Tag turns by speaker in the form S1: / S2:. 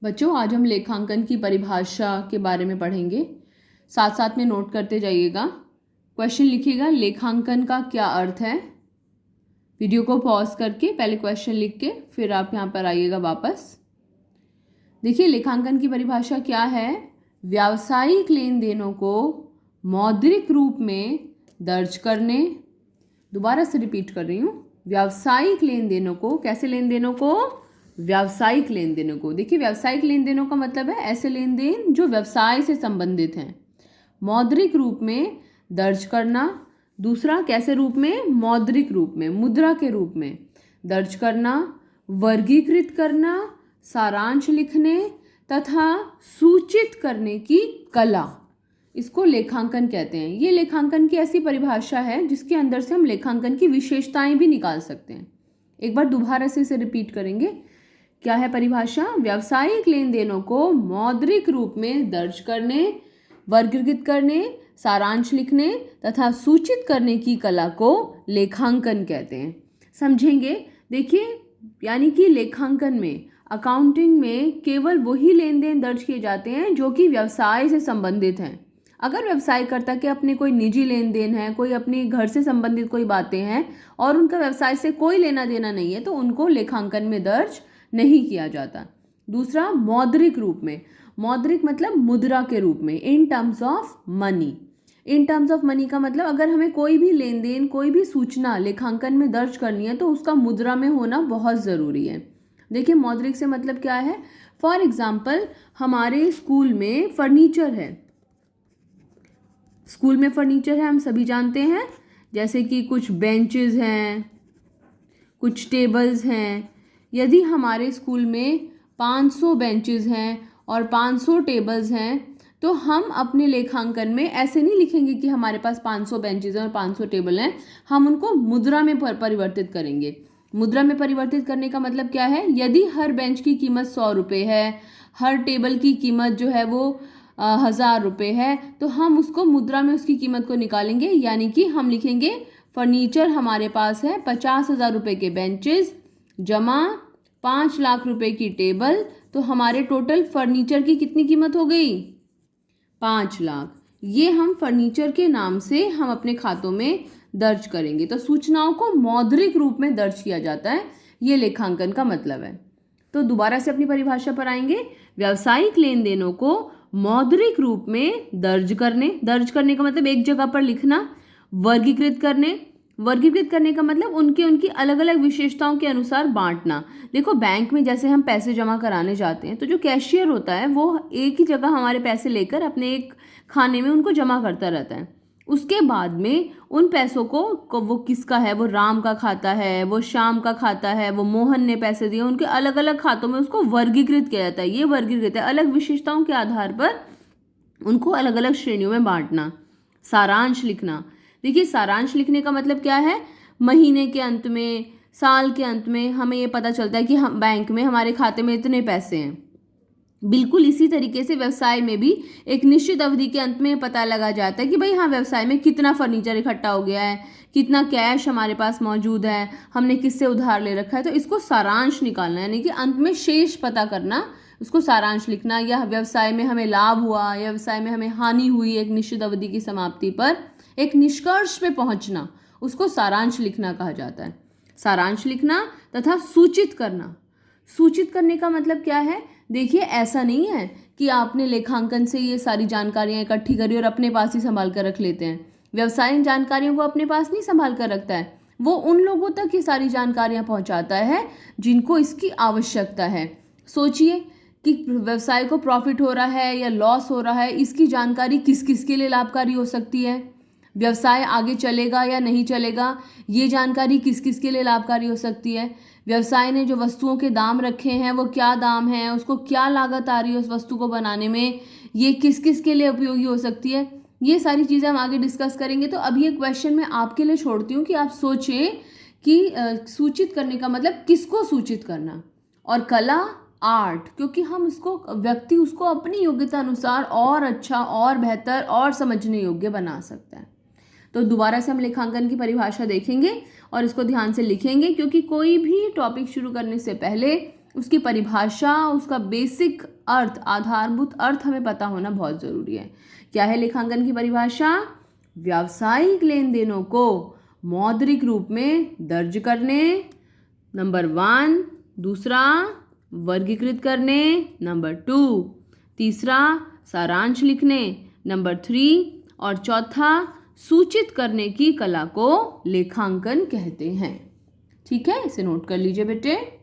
S1: बच्चों, आज हम लेखांकन की परिभाषा के बारे में पढ़ेंगे। साथ साथ में नोट करते जाइएगा। क्वेश्चन लिखिएगा, लेखांकन का क्या अर्थ है। वीडियो को पॉज करके पहले क्वेश्चन लिख के फिर आप यहाँ पर आइएगा वापस। देखिए, लेखांकन की परिभाषा क्या है। व्यावसायिक लेन देनों को मौद्रिक रूप में दर्ज करने, दोबारा से रिपीट कर रही हूँ, व्यावसायिक लेन देनों को, कैसे लेन देनों को, व्यावसायिक लेन देनों को। देखिए, व्यावसायिक लेन देनों का मतलब है ऐसे लेन देन जो व्यवसाय से संबंधित हैं। मौद्रिक रूप में दर्ज करना, दूसरा कैसे रूप में, मौद्रिक रूप में, मुद्रा के रूप में दर्ज करना, वर्गीकृत करना, सारांश लिखने तथा सूचित करने की कला, इसको लेखांकन कहते हैं। ये लेखांकन की ऐसी परिभाषा है जिसके अंदर से हम लेखांकन की विशेषताएं भी निकाल सकते हैं। एक बार दोबारा से इसे रिपीट करेंगे। क्या है परिभाषा? व्यावसायिक लेन देनों को मौद्रिक रूप में दर्ज करने, वर्गीकृत करने, सारांश लिखने तथा सूचित करने की कला को लेखांकन कहते हैं। समझेंगे? देखिए, यानी कि लेखांकन में, अकाउंटिंग में केवल वही लेन देन दर्ज किए जाते हैं जो कि व्यवसाय से संबंधित हैं। अगर व्यवसायकर्ता के अपने कोई निजी लेन देन है, कोई अपने घर से संबंधित कोई बातें हैं और उनका व्यवसाय से कोई लेना देना नहीं है, तो उनको लेखांकन में दर्ज नहीं किया जाता। दूसरा, मौद्रिक रूप में। मौद्रिक मतलब मुद्रा के रूप में, in terms of money. In terms of money का मतलब अगर हमें कोई भी लेन देन, कोई भी सूचना लेखांकन में दर्ज करनी है तो उसका मुद्रा में होना बहुत ज़रूरी है। देखिए, मौद्रिक से मतलब क्या है। फॉर एग्जाम्पल, हमारे स्कूल में फर्नीचर है। स्कूल में फर्नीचर है, हम सभी जानते हैं, जैसे कि कुछ बेंचेस हैं, कुछ टेबल्स हैं। यदि हमारे स्कूल में 500 बेंचेस हैं और 500 टेबल्स हैं तो हम अपने लेखांकन में ऐसे नहीं लिखेंगे कि हमारे पास 500 बेंचेस हैं और 500 टेबल हैं। हम उनको मुद्रा में परिवर्तित करेंगे। मुद्रा में परिवर्तित करने का मतलब क्या है? यदि हर बेंच की कीमत 100 रुपये है, हर टेबल की कीमत जो है वो 1000 रुपये है, तो हम उसको मुद्रा में उसकी कीमत को निकालेंगे। यानी कि हम लिखेंगे फर्नीचर हमारे पास है 50,000 रुपये के बेंचेस जमा 5 लाख रुपए की टेबल, तो हमारे टोटल फर्नीचर की कितनी कीमत हो गई? 5 लाख। ये हम फर्नीचर के नाम से हम अपने खातों में दर्ज करेंगे। तो सूचनाओं को मौद्रिक रूप में दर्ज किया जाता है, ये लेखांकन का मतलब है। तो दोबारा से अपनी परिभाषा पर आएंगे। व्यावसायिक लेन देनों को मौद्रिक रूप में दर्ज करने का मतलब एक जगह पर लिखना, वर्गीकृत करने का मतलब उनकी अलग अलग विशेषताओं के अनुसार बांटना। देखो, बैंक में जैसे हम पैसे जमा कराने जाते हैं तो जो कैशियर होता है वो एक ही जगह हमारे पैसे लेकर अपने एक खाने में उनको जमा करता रहता है। उसके बाद में उन पैसों को वो किसका है, वो राम का खाता है, वो श्याम का खाता है, वो मोहन ने पैसे दिए, उनके अलग अलग खातों में उसको वर्गीकृत किया जाता है। ये वर्गीकृत है, अलग विशेषताओं के आधार पर उनको अलग अलग श्रेणियों में बांटना। सारांश लिखना। देखिए, सारांश लिखने का मतलब क्या है? महीने के अंत में, साल के अंत में हमें ये पता चलता है कि हम बैंक में हमारे खाते में इतने पैसे हैं। बिल्कुल इसी तरीके से व्यवसाय में भी एक निश्चित अवधि के अंत में पता लगा जाता है कि भाई हाँ, व्यवसाय में कितना फर्नीचर इकट्ठा हो गया है, कितना कैश हमारे पास मौजूद है, हमने किससे उधार ले रखा है। तो इसको सारांश निकालना, यानी कि अंत में शेष पता करना, उसको सारांश लिखना। या व्यवसाय में हमें लाभ हुआ या व्यवसाय में हमें हानि हुई, एक निश्चित अवधि की समाप्ति पर एक निष्कर्ष पे पहुंचना, उसको सारांश लिखना कहा जाता है। सारांश लिखना तथा सूचित करना। सूचित करने का मतलब क्या है? देखिए, ऐसा नहीं है कि आपने लेखांकन से ये सारी जानकारियां इकट्ठी करी और अपने पास ही संभाल कर रख लेते हैं। व्यवसाय इन जानकारियों को अपने पास नहीं संभाल कर रखता है, वो उन लोगों तक ये सारी जानकारियां पहुंचाता है जिनको इसकी आवश्यकता है। सोचिए कि व्यवसाय को प्रॉफिट हो रहा है या लॉस हो रहा है, इसकी जानकारी किस किस के लिए लाभकारी हो सकती है। व्यवसाय आगे चलेगा या नहीं चलेगा, ये जानकारी किस किस के लिए लाभकारी हो सकती है। व्यवसाय ने जो वस्तुओं के दाम रखे हैं वो क्या दाम है, उसको क्या लागत आ रही है उस वस्तु को बनाने में, ये किस किस के लिए उपयोगी हो सकती है। ये सारी चीज़ें हम आगे डिस्कस करेंगे। तो अभी एक क्वेश्चन मैं आपके लिए छोड़ती हूँ कि आप सोचें कि सूचित करने का मतलब किसको सूचित करना, और कला, आर्ट, क्योंकि हम उसको, व्यक्ति उसको अपनी योग्यता अनुसार और अच्छा और बेहतर और समझने योग्य बना सकता है। तो दोबारा से हम लेखांकन की परिभाषा देखेंगे और इसको ध्यान से लिखेंगे, क्योंकि कोई भी टॉपिक शुरू करने से पहले उसकी परिभाषा, उसका बेसिक अर्थ, आधारभूत अर्थ हमें पता होना बहुत ज़रूरी है। क्या है लेखांकन की परिभाषा? व्यावसायिक लेन देनों को मौद्रिक रूप में दर्ज करने, नंबर 1। दूसरा, वर्गीकृत करने, नंबर 2। तीसरा, सारांश लिखने, नंबर 3। और चौथा, सूचित करने की कला को लेखांकन कहते हैं। ठीक है, इसे नोट कर लीजिए बेटे।